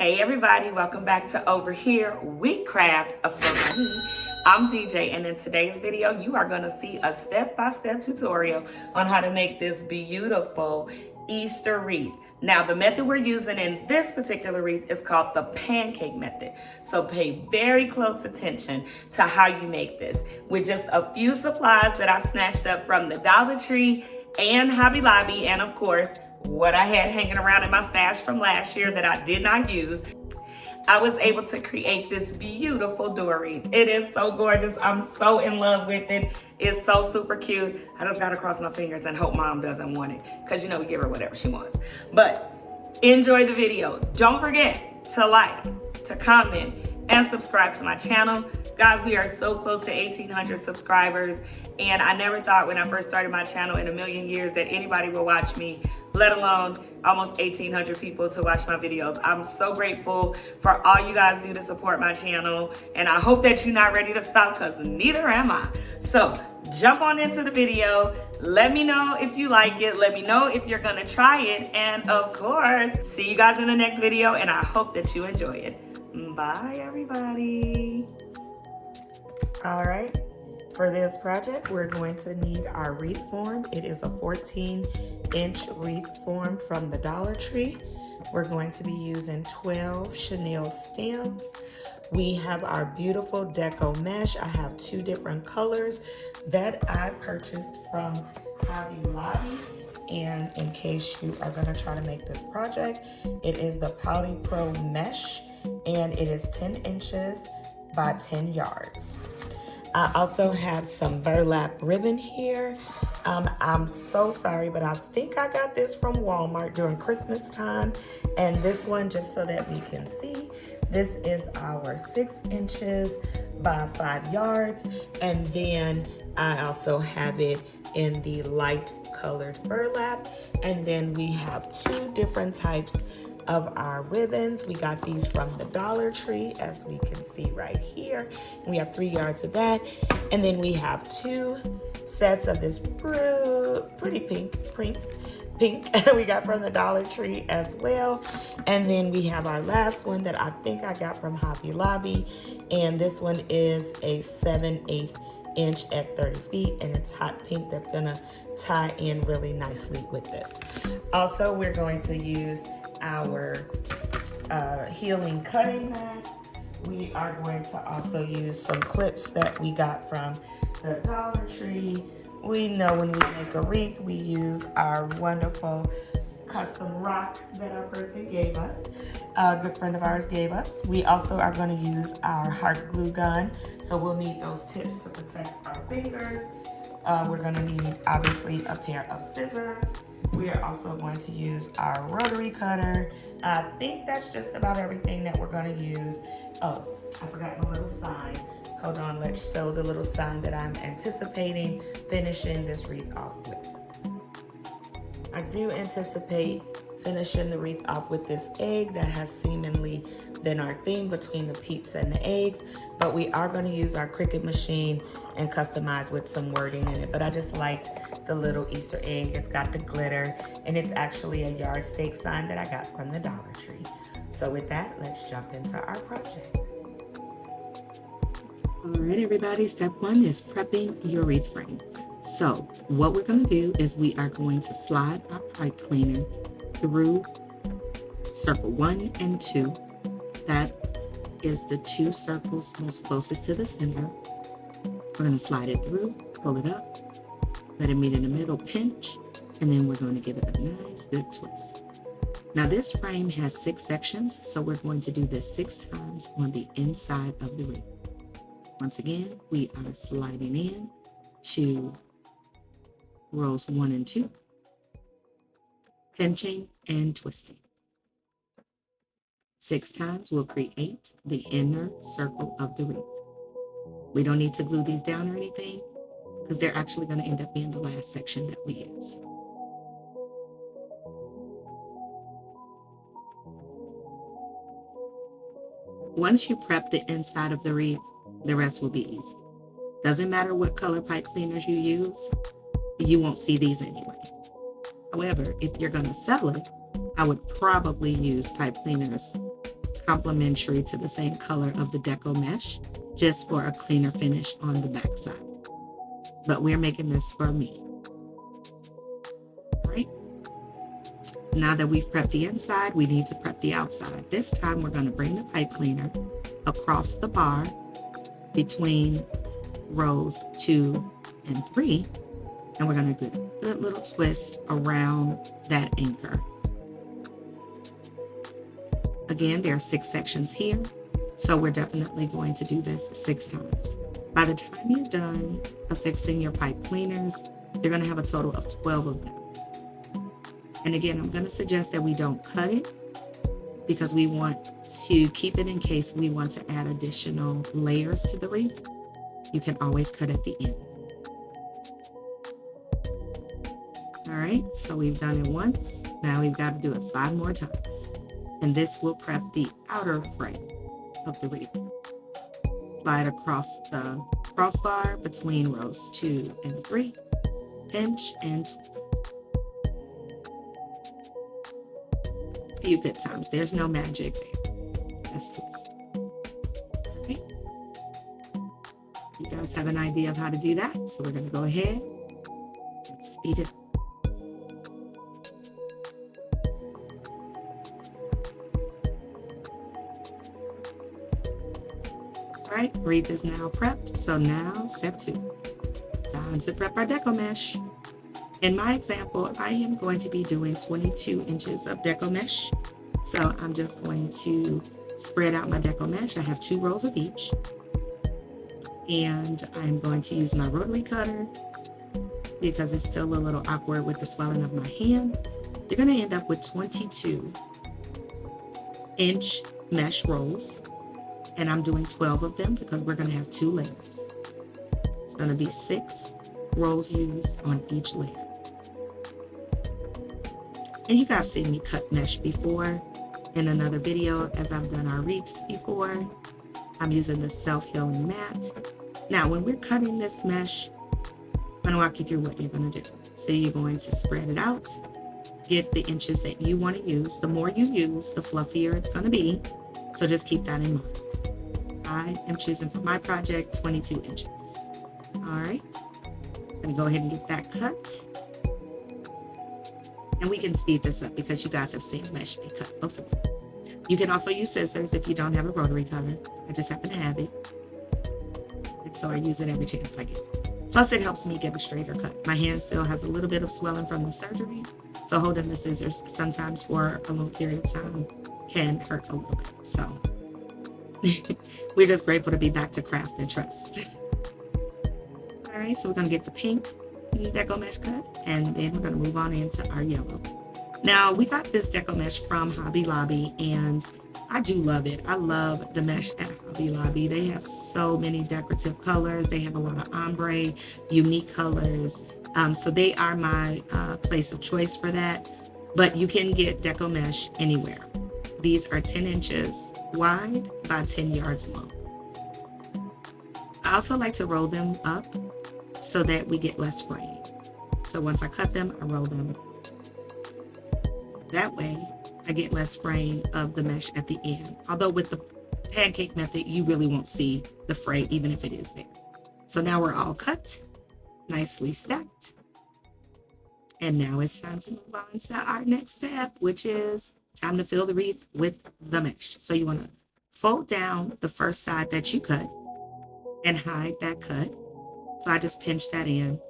Hey everybody, welcome back to Over Here We Craft for Money. I'm DJ, and in today's video you are going to see a step-by-step tutorial on how to make this beautiful Easter wreath. Now the method we're using in this particular wreath is called the pancake method. So pay very close attention to how you make this with just a few supplies that I snatched up from the Dollar Tree and Hobby Lobby, and of course what I had hanging around in my stash from last year that I did not use. I was able to create this beautiful door wreath. It is so gorgeous. I'm so in love with it. It's so super cute. I just gotta cross my fingers and hope mom doesn't want it, because you know we give her whatever she wants. But enjoy the video. Don't forget to like, to comment, and subscribe to my channel. Guys, we are so close to 1,800 subscribers, and I never thought when I first started my channel in a million years that anybody would watch me, let alone almost 1,800 people to watch my videos. I'm so grateful for all you guys do to support my channel, and I hope that you're not ready to stop, because neither am I. So jump on into the video. Let me know if you like it. Let me know if you're gonna try it, and of course, see you guys in the next video, and I hope that you enjoy it. Bye everybody. All right, for this project we're going to need our wreath form. It is a 14-inch wreath form from the Dollar Tree. We're going to be using 12 chenille stems. We have our beautiful Deco Mesh. I have two different colors that I purchased from Hobby Lobby. And in case you are going to try to make this project, it is the Poly Pro Mesh, and it is 10 inches by 10 yards. I also have some burlap ribbon here. I'm so sorry, but I think I got this from Walmart during Christmas time. And this one, just so that we can see, this is our 6 inches by 5 yards. And then I also have it in the light colored burlap. And then we have two different types of our ribbons. We got these from the Dollar Tree, as we can see right here. And we have 3 yards of that. And then we have two sets of this pretty pink we got from the Dollar Tree as well. And then we have our last one that I think I got from Hobby Lobby, and this one is a 7/8 inch at 30 feet, and it's hot pink. That's gonna tie in really nicely with this. Also, we're going to use our healing cutting mat. We are going to also use some clips that we got from the Dollar Tree. We know when we make a wreath, we use our wonderful custom rock that our person gave us, a good friend of ours gave us. We also are going to use our hot glue gun, so we'll need those tips to protect our fingers. We're going to need, obviously, a pair of scissors. We are also going to use our rotary cutter. I think that's just about everything that we're going to use. Oh, I forgot my little sign. Hold on, let's show the little sign that I'm anticipating finishing this wreath off with. I do anticipate finishing the wreath off with this egg. That has seemingly been our theme between the peeps and the eggs, but we are going to use our Cricut machine and customize with some wording in it. But I just liked the little Easter egg. It's got the glitter, and it's actually a yardstick sign that I got from the Dollar Tree. So with that, let's jump into our project. All right, everybody, step one is prepping your wreath frame. So what we're going to do is we are going to slide our pipe cleaner through circle 1 and 2. That is the two circles most closest to the center. We're going to slide it through, pull it up, let it meet in the middle, pinch, and then we're going to give it a nice good twist. Now this frame has 6 sections, so we're going to do this 6 times on the inside of the wreath. Once again, we are sliding in to rows 1 and 2, pinching and twisting. 6 times will create the inner circle of the wreath. We don't need to glue these down or anything, because they're actually going to end up being the last section that we use. Once you prep the inside of the wreath, the rest will be easy. Doesn't matter what color pipe cleaners you use, you won't see these anyway. However, if you're going to sell it, I would probably use pipe cleaners complementary to the same color of the Deco Mesh, just for a cleaner finish on the back side. But we're making this for me. All right. Now that we've prepped the inside, we need to prep the outside. This time we're going to bring the pipe cleaner across the bar between rows 2 and 3, and we're going to do a good little twist around that anchor. Again, there are 6 sections here, so we're definitely going to do this 6 times. By the time you're done affixing your pipe cleaners, you're going to have a total of 12 of them. And again, I'm going to suggest that we don't cut it because we want to keep it in case we want to add additional layers to the wreath. You can always cut at the end. All right, so we've done it once. Now we've got to do it 5 more times. And this will prep the outer frame of the wreath. Slide across the crossbar between rows 2 and 3. Pinch and twist. A few good times. There's no magic there. Just twist. Okay. You guys have an idea of how to do that, so we're going to go ahead and speed it up. All right, wreath is now prepped. So now step 2. Time to prep our Deco Mesh. In my example, I am going to be doing 22 inches of Deco Mesh. So I'm just going to spread out my Deco Mesh. I have 2 rows of each. And I'm going to use my rotary cutter because it's still a little awkward with the swelling of my hand. You're going to end up with 22 inch mesh rolls. And I'm doing 12 of them because we're going to have 2 layers. It's going to be 6 rows used on each layer. And you guys have seen me cut mesh before in another video as I've done our wreaths before. I'm using the self-healing mat. Now, when we're cutting this mesh, I'm going to walk you through what you're going to do. So you're going to spread it out, get the inches that you want to use. The more you use, the fluffier it's going to be. So just keep that in mind. I am choosing for my project 22 inches. All right, I'm going to go ahead and get that cut. And we can speed this up because you guys have seen mesh be cut before. You can also use scissors if you don't have a rotary cutter. I just happen to have it. And so I use it every chance I get. Plus it helps me get a straighter cut. My hand still has a little bit of swelling from the surgery. So holding the scissors sometimes for a long period of time can hurt a little bit. So we're just grateful to be back to craft and trust. All right, so we're going to get the pink Deco Mesh cut, and then we're going to move on into our yellow. Now, we got this Deco Mesh from Hobby Lobby, and I do love it. I love the mesh at Hobby Lobby. They have so many decorative colors. They have a lot of ombre, unique colors. So they are my place of choice for that. But you can get Deco Mesh anywhere. These are 10 inches wide by 10 yards long. I also like to roll them up so that we get less fraying. So once I cut them, I roll them. That way, I get less fraying of the mesh at the end. Although with the pancake method, you really won't see the fray even if it is there. So now we're all cut, nicely stacked. And now it's time to move on to our next step, which is time to fill the wreath with the mesh. So you want to fold down the first side that you cut and hide that cut. So I just pinch that in.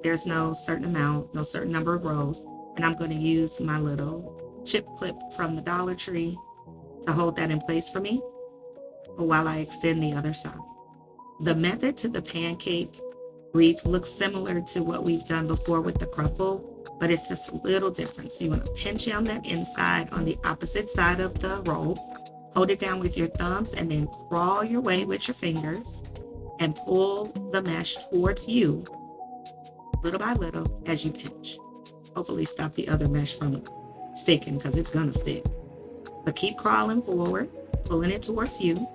There's no certain amount, no certain number of rows. And I'm going to use my little chip clip from the Dollar Tree to hold that in place for me while I extend the other side. The method to the pancake wreath looks similar to what we've done before with the cruffle, but it's just a little different. So you want to pinch on that inside on the opposite side of the roll, hold it down with your thumbs, and then crawl your way with your fingers and pull the mesh towards you little by little as you pinch. Hopefully stop the other mesh from sticking because it's gonna stick. But keep crawling forward, pulling it towards you,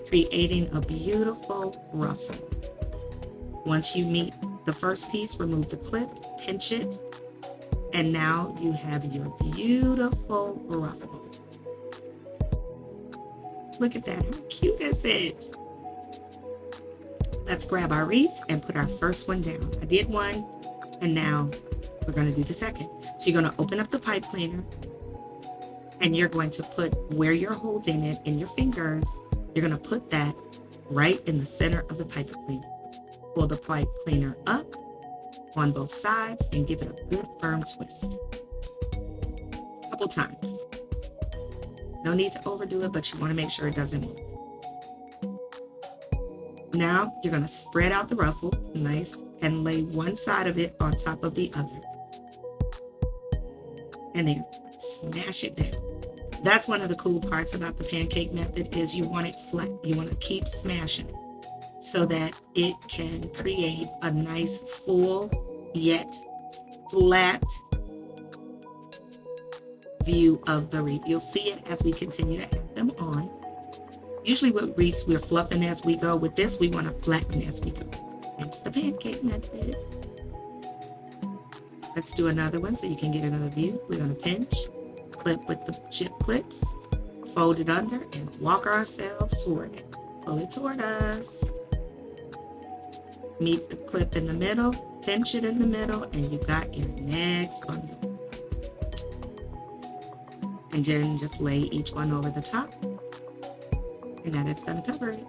creating a beautiful ruffle. Once you meet the first piece, remove the clip, pinch it, and now you have your beautiful ruffle. Look at that. How cute is it? Let's grab our wreath and put our first one down. I did one, and now we're going to do the second. So you're going to open up the pipe cleaner, and you're going to put where you're holding it in your fingers. You're going to put that right in the center of the pipe cleaner. Pull the pipe cleaner up on both sides and give it a good firm twist. A couple times. No need to overdo it, but you want to make sure it doesn't move. Now you're going to spread out the ruffle, nice, and lay one side of it on top of the other. And then smash it down. That's one of the cool parts about the pancake method is you want it flat. You want to keep smashing it so that it can create a nice full yet flat view of the wreath. You'll see it as we continue to add them on. Usually with wreaths, we're fluffing as we go. With this, we want to flatten as we go. That's the pancake method. Let's do another one so you can get another view. We're going to pinch, clip with the chip clips, fold it under, and walk ourselves toward it. Pull it toward us. Meet the clip in the middle, pinch it in the middle, and you got your next bundle. And then just lay each one over the top. And then it's going to cover it.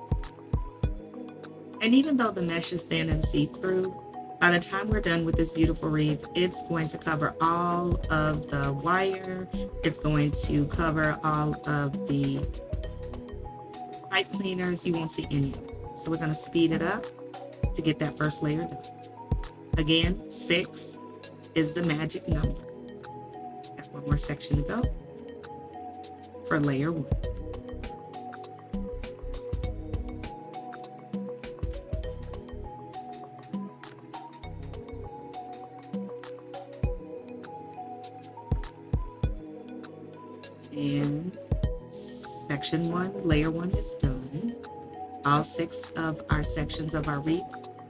And even though the mesh is thin and see-through, by the time we're done with this beautiful wreath, it's going to cover all of the wire. It's going to cover all of the pipe cleaners. You won't see any of it. So we're going to speed it up to get that first layer done. Again, 6 is the magic number. Got one more section to go for layer 1. And section 1, layer 1 is done. All 6 of our sections of our wreath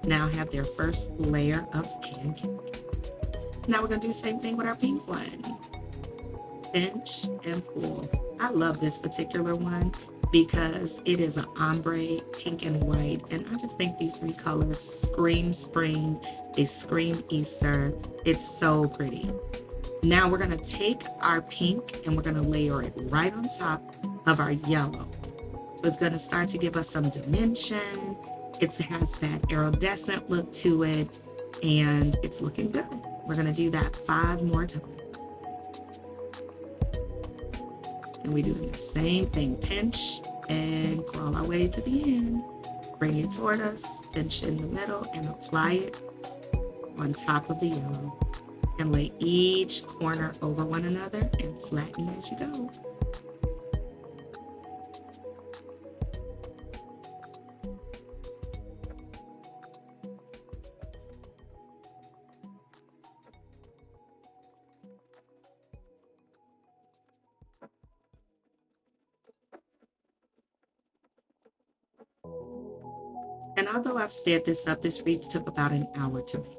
now have their first layer of pancake. Now we're going to do the same thing with our pink one. Pinch and pull. I love this particular one because it is an ombre, pink and white, and I just think these 3 colors scream spring, they scream Easter. It's so pretty. Now we're going to take our pink and we're going to layer it right on top of our yellow. So it's going to start to give us some dimension. It has that iridescent look to it, and it's looking good. We're going to do that 5 more times. And we're doing the same thing. Pinch and crawl our way to the end. Bring it toward us, pinch in the middle, and apply it on top of the yellow. And lay each corner over one another and flatten as you go. And although I've sped this up, this wreath took about an hour to make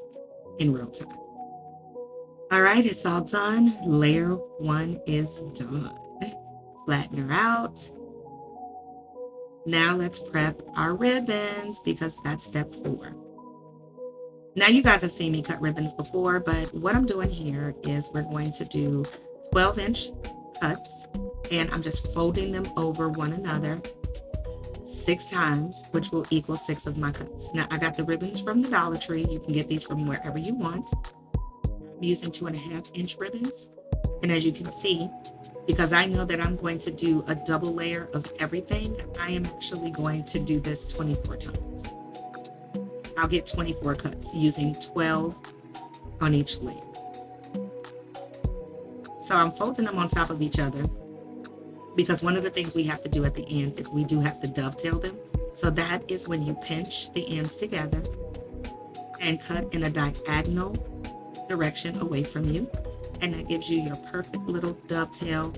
in real time. All right, it's all done. Layer 1 is done. Flatten her out. Now let's prep our ribbons because that's step 4. Now you guys have seen me cut ribbons before, but what I'm doing here is we're going to do 12-inch cuts, and I'm just folding them over one another 6 times, which will equal 6 of my cuts. Now I got the ribbons from the Dollar Tree. You can get these from wherever you want. I'm using 2.5-inch ribbons. And as you can see, because I know that I'm going to do a double layer of everything, I am actually going to do this 24 times. I'll get 24 cuts using 12 on each layer. So I'm folding them on top of each other because one of the things we have to do at the end is we do have to dovetail them. So that is when you pinch the ends together and cut in a diagonal direction away from you. And that gives you your perfect little dovetail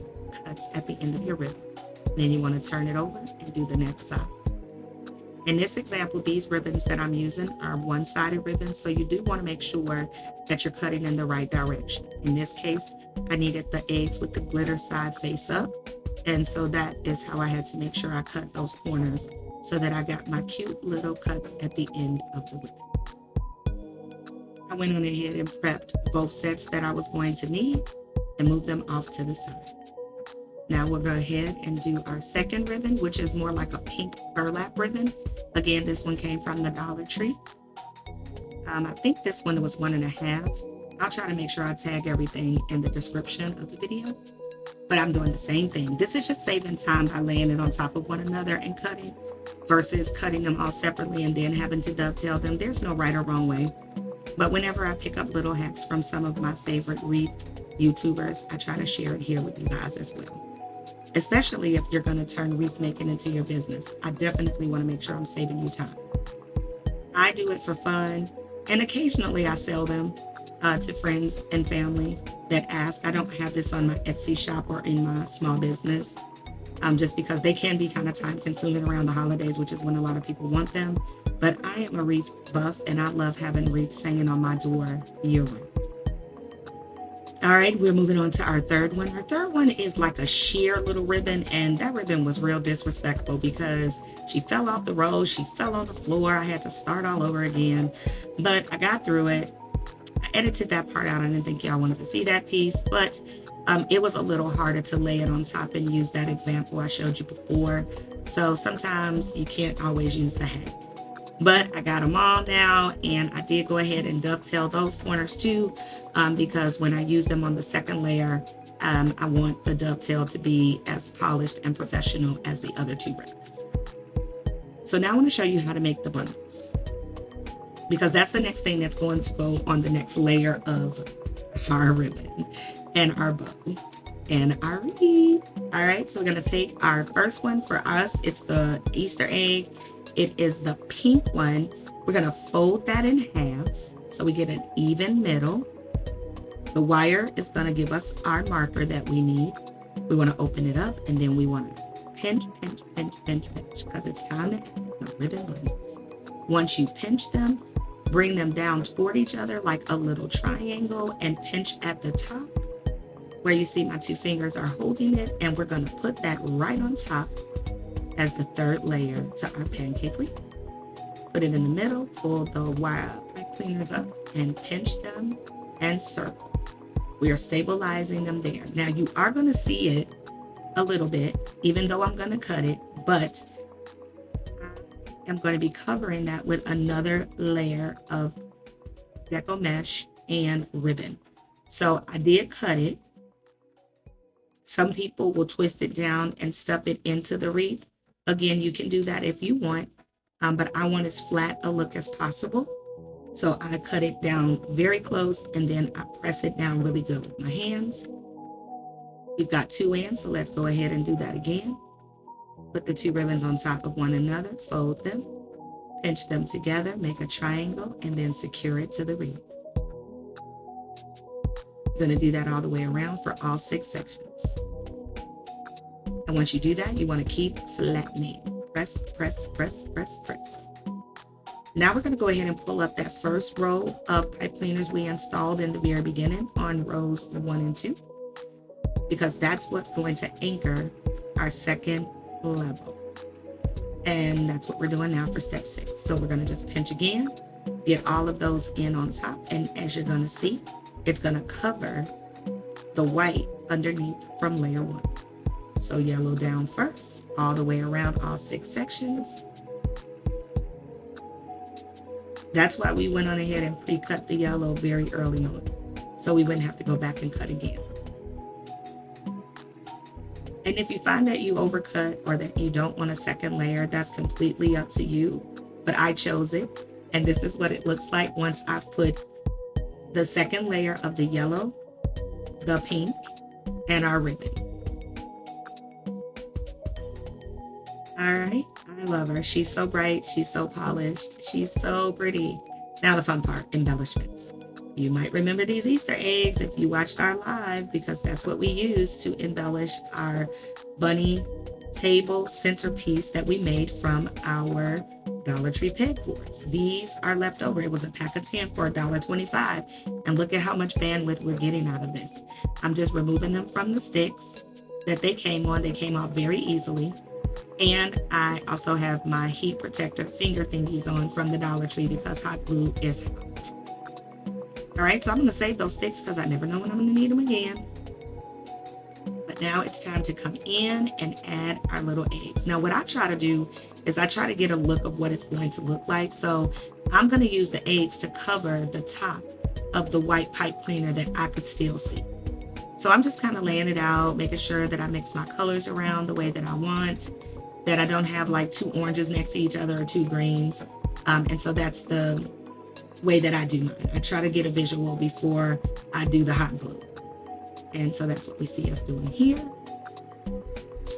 cuts at the end of your ribbon. Then you want to turn it over and do the next side. In this example, these ribbons that I'm using are one-sided ribbons, so you do want to make sure that you're cutting in the right direction. In this case, I needed the eggs with the glitter side face up, and so that is how I had to make sure I cut those corners so that I got my cute little cuts at the end of the ribbon. I went on ahead and prepped both sets that I was going to need and moved them off to the side. Now we'll go ahead and do our second ribbon, which is more like a pink burlap ribbon. Again, this one came from the Dollar Tree. I think this one was 1.5. I'll try to make sure I tag everything in the description of the video, but I'm doing the same thing. This is just saving time by laying it on top of one another and cutting versus cutting them all separately and then having to dovetail them. There's no right or wrong way. But whenever I pick up little hacks from some of my favorite wreath YouTubers, I try to share it here with you guys as well. Especially if you're going to turn wreath making into your business. I definitely want to make sure I'm saving you time. I do it for fun, and occasionally I sell them to friends and family that ask. I don't have this on my Etsy shop or in my small business, just because they can be kind of time consuming around the holidays, which is when a lot of people want them. But I am a wreath buff, and I love having wreaths hanging on my door year round. All right, we're moving on to our third one. Our third one is like a sheer little ribbon, and that ribbon was real disrespectful because she fell off the roll, she fell on the floor. I had to start all over again, but I got through it. I edited that part out. I didn't think y'all wanted to see that piece, but it was a little harder to lay it on top and use that example I showed you before. So sometimes you can't always use the hack. But I got them all now, and I did go ahead and dovetail those corners too, because when I use them on the second layer, I want the dovetail to be as polished and professional as the other two ribbons. So now I want to show you how to make the bundles, because that's the next thing that's going to go on the next layer of our ribbon and our bow and our wreath. All right, so we're going to take our first one. For us, it's the Easter egg. It is the pink one. We're going to fold that in half so we get an even middle. The wire is going to give us our marker that we need. We want to open it up, and then we want to pinch, pinch, pinch, pinch, pinch, because it's time to add the ribbon bundles. Once you pinch them, bring them down toward each other like a little triangle and pinch at the top where you see my two fingers are holding it, and we're going to put that right on top as the third layer to our pancake wreath. Put it in the middle, pull the wire pipe cleaners up and pinch them and circle. We are stabilizing them there. Now you are going to see it a little bit, even though I'm going to cut it, but I am going to be covering that with another layer of Deco Mesh and ribbon. So I did cut it. Some people will twist it down and stuff it into the wreath. Again, you can do that if you want, but I want as flat a look as possible. So I cut it down very close, and then I press it down really good with my hands. We've got two ends, so let's go ahead and do that again. Put the two ribbons on top of one another, fold them, pinch them together, make a triangle, and then secure it to the wreath. You're going to do that all the way around for all 6 sections. And once you do that, you want to keep flattening. Press, press, press, press, press. Now we're going to go ahead and pull up that first row of pipe cleaners we installed in the very beginning on rows 1 and 2, because that's what's going to anchor our second level. And that's what we're doing now for step 6. So we're going to just pinch again, get all of those in on top, and as you're going to see, it's going to cover the white underneath from layer 1. So yellow down first, all the way around all 6 sections. That's why we went on ahead and pre-cut the yellow very early on, so we wouldn't have to go back and cut again. And if you find that you overcut or that you don't want a second layer, that's completely up to you. But I chose it, and this is what it looks like once I've put the second layer of the yellow, the pink, and our ribbon. All right, I love her. She's so bright, she's so polished, she's so pretty. Now the fun part, embellishments. You might remember these Easter eggs if you watched our live, because that's what we used to embellish our bunny table centerpiece that we made from our Dollar Tree pegboards. These are left over. It was a pack of 10 for $1.25. And look at how much bandwidth we're getting out of this. I'm just removing them from the sticks that they came on. They came off very easily. And I also have my heat protector finger thingies on from the Dollar Tree because hot glue is hot. All right, so I'm going to save those sticks because I never know when I'm going to need them again. But now it's time to come in and add our little eggs. Now, what I try to do is I try to get a look of what it's going to look like. So I'm going to use the eggs to cover the top of the white pipe cleaner that I could still see. So I'm just kind of laying it out, making sure that I mix my colors around the way that I want, that I don't have like 2 oranges next to each other or 2 greens. And so that's the way that I do mine. I try to get a visual before I do the hot glue. And so that's what we see us doing here.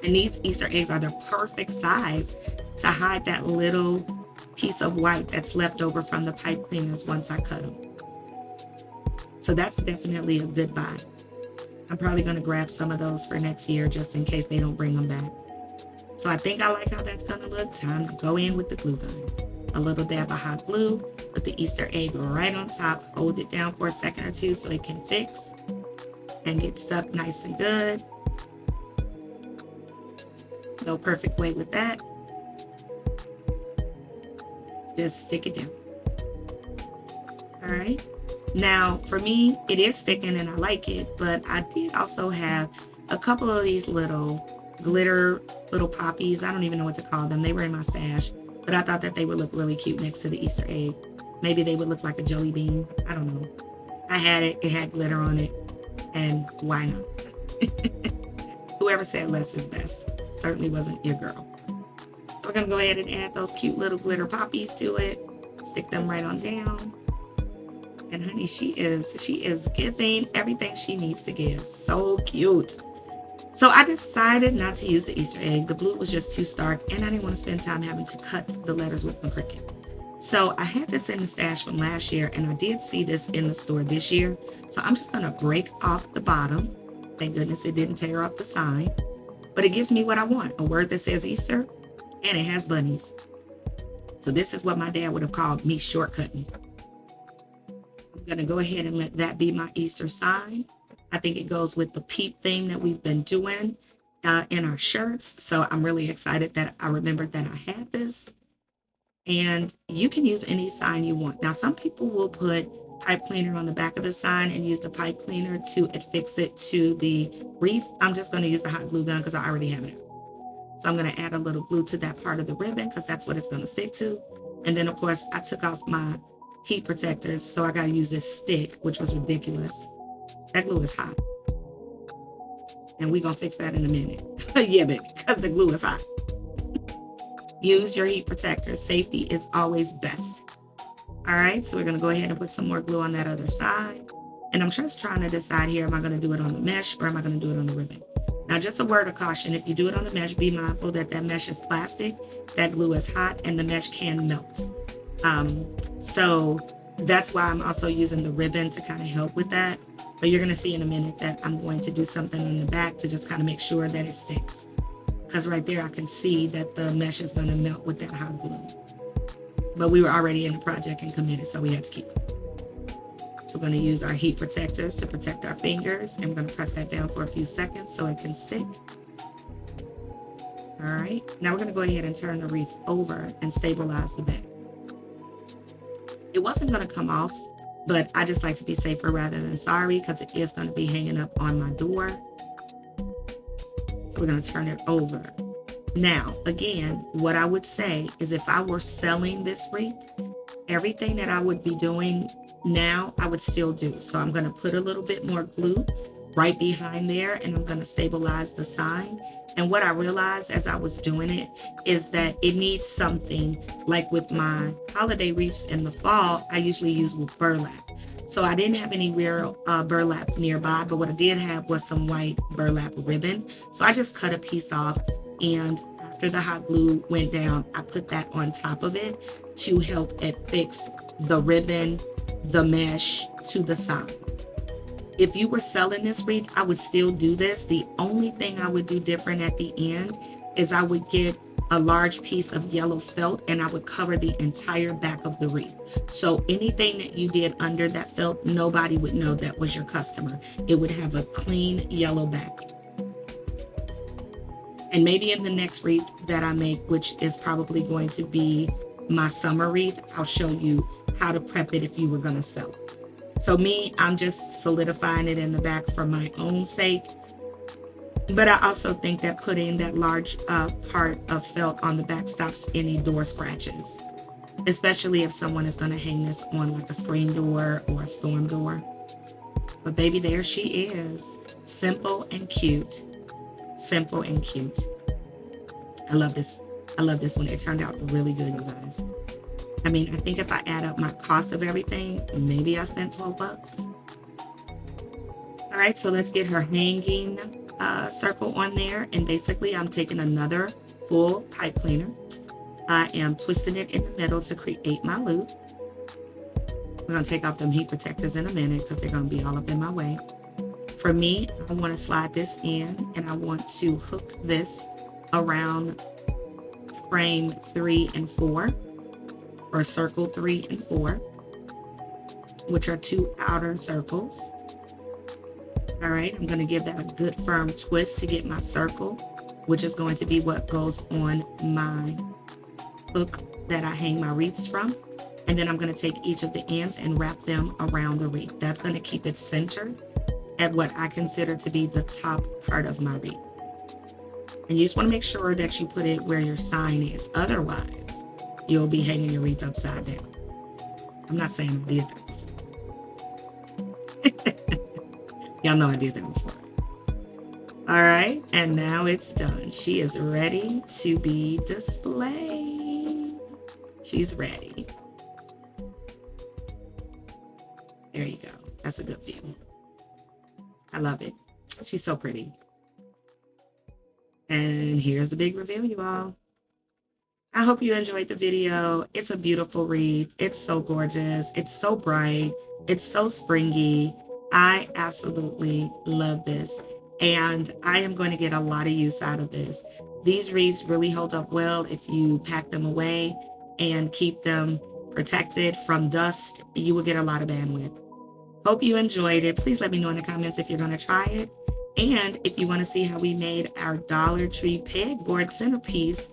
And these Easter eggs are the perfect size to hide that little piece of white that's left over from the pipe cleaners once I cut them. So that's definitely a good buy. I'm probably going to grab some of those for next year just in case they don't bring them back. So I think I like how that's going to look. Time to go in with the glue gun. A little dab of hot glue, put the Easter egg right on top, hold it down for a second or two so it can fix and get stuck nice and good. No perfect way with that. Just stick it down. All right. Now, for me, it is sticking and I like it, but I did also have a couple of these little glitter little poppies. I don't even know what to call them. They were in my stash, but I thought that they would look really cute next to the Easter egg. Maybe they would look like a jelly bean. I don't know. I had it. It had glitter on it. And why not? Whoever said less is best certainly wasn't your girl. So we're going to go ahead and add those cute little glitter poppies to it. Stick them right on down. And honey, she is giving everything she needs to give. So cute. So I decided not to use the Easter egg. The blue was just too stark and I didn't want to spend time having to cut the letters with my Cricut. So I had this in the stash from last year and I did see this in the store this year. So I'm just going to break off the bottom. Thank goodness it didn't tear up the sign. But it gives me what I want. A word that says Easter and it has bunnies. So this is what my dad would have called me shortcutting. I'm going to go ahead and let that be my Easter sign. I think it goes with the peep theme that we've been doing in our shirts. So I'm really excited that I remembered that I had this. And you can use any sign you want. Now, some people will put pipe cleaner on the back of the sign and use the pipe cleaner to affix it to the wreath. I'm just going to use the hot glue gun because I already have it. So I'm going to add a little glue to that part of the ribbon because that's what it's going to stick to. And then, of course, I took off my heat protectors, so I got to use this stick, which was ridiculous. That glue is hot. And we're going to fix that in a minute. Yeah, baby, because the glue is hot. Use your heat protector. Safety is always best. All right, so we're going to go ahead and put some more glue on that other side. And I'm just trying to decide here, am I going to do it on the mesh or am I going to do it on the ribbon? Now, just a word of caution, if you do it on the mesh, be mindful that that mesh is plastic, that glue is hot, and the mesh can melt. So that's why I'm also using the ribbon to kind of help with that. But you're going to see in a minute that I'm going to do something on the back to just kind of make sure that it sticks. Because right there, I can see that the mesh is going to melt with that hot glue. But we were already in the project and committed, so we had to keep going. So we're going to use our heat protectors to protect our fingers. And we're going to press that down for a few seconds so it can stick. All right. Now we're going to go ahead and turn the wreath over and stabilize the back. It wasn't going to come off, but I just like to be safer rather than sorry because it is going to be hanging up on my door. So we're going to turn it over. Now, again, what I would say is if I were selling this wreath, everything that I would be doing now, I would still do. So I'm going to put a little bit more glue right behind there and I'm going to stabilize the sign. And what I realized as I was doing it is that it needs something like with my holiday wreaths in the fall, I usually use with burlap. So I didn't have any real burlap nearby, but what I did have was some white burlap ribbon. So I just cut a piece off and after the hot glue went down, I put that on top of it to help affix the ribbon, the mesh to the sign. If you were selling this wreath, I would still do this. The only thing I would do different at the end is I would get a large piece of yellow felt, and I would cover the entire back of the wreath. So anything that you did under that felt, nobody would know that was your customer. It would have a clean yellow back. And maybe in the next wreath that I make, which is probably going to be my summer wreath, I'll show you how to prep it if you were going to sell it. So me, I'm just solidifying it in the back for my own sake. But I also think that putting that large part of felt on the back stops any door scratches, especially if someone is going to hang this on like a screen door or a storm door. But baby, there she is. Simple and cute. Simple and cute. I love this. I love this one. It turned out really good, you guys. I mean, I think if I add up my cost of everything, maybe I spent $12. All right, so let's get her hanging circle on there. And basically, I'm taking another full pipe cleaner. I am twisting it in the middle to create my loop. We're going to take off them heat protectors in a minute because they're going to be all up in my way. For me, I want to slide this in, and I want to hook this around frame 3 and 4, or circle 3 and 4, which are 2 outer circles. All right, I'm going to give that a good firm twist to get my circle, which is going to be what goes on my hook that I hang my wreaths from. And then I'm going to take each of the ends and wrap them around the wreath. That's going to keep it centered at what I consider to be the top part of my wreath. And you just want to make sure that you put it where your sign is. Otherwise, you'll be hanging your wreath upside down. I'm not saying I did that before. Y'all know I did that before. All right, and now it's done. She is ready to be displayed. She's ready. There you go. That's a good view. I love it. She's so pretty. And here's the big reveal, you all. I hope you enjoyed the video. It's a beautiful wreath. It's so gorgeous. It's so bright. It's so springy. I absolutely love this. And I am going to get a lot of use out of this. These wreaths really hold up well if you pack them away and keep them protected from dust. You will get a lot of bandwidth. Hope you enjoyed it. Please let me know in the comments if you're going to try it. And if you want to see how we made our Dollar Tree pegboard centerpiece,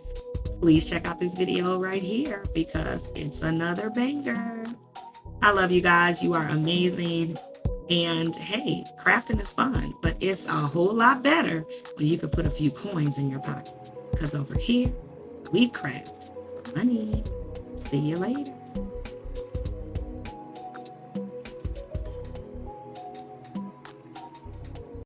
please check out this video right here because it's another banger. I love you guys. You are amazing. And hey, crafting is fun, but it's a whole lot better when you can put a few coins in your pocket. Because over here, we craft for money. See you later.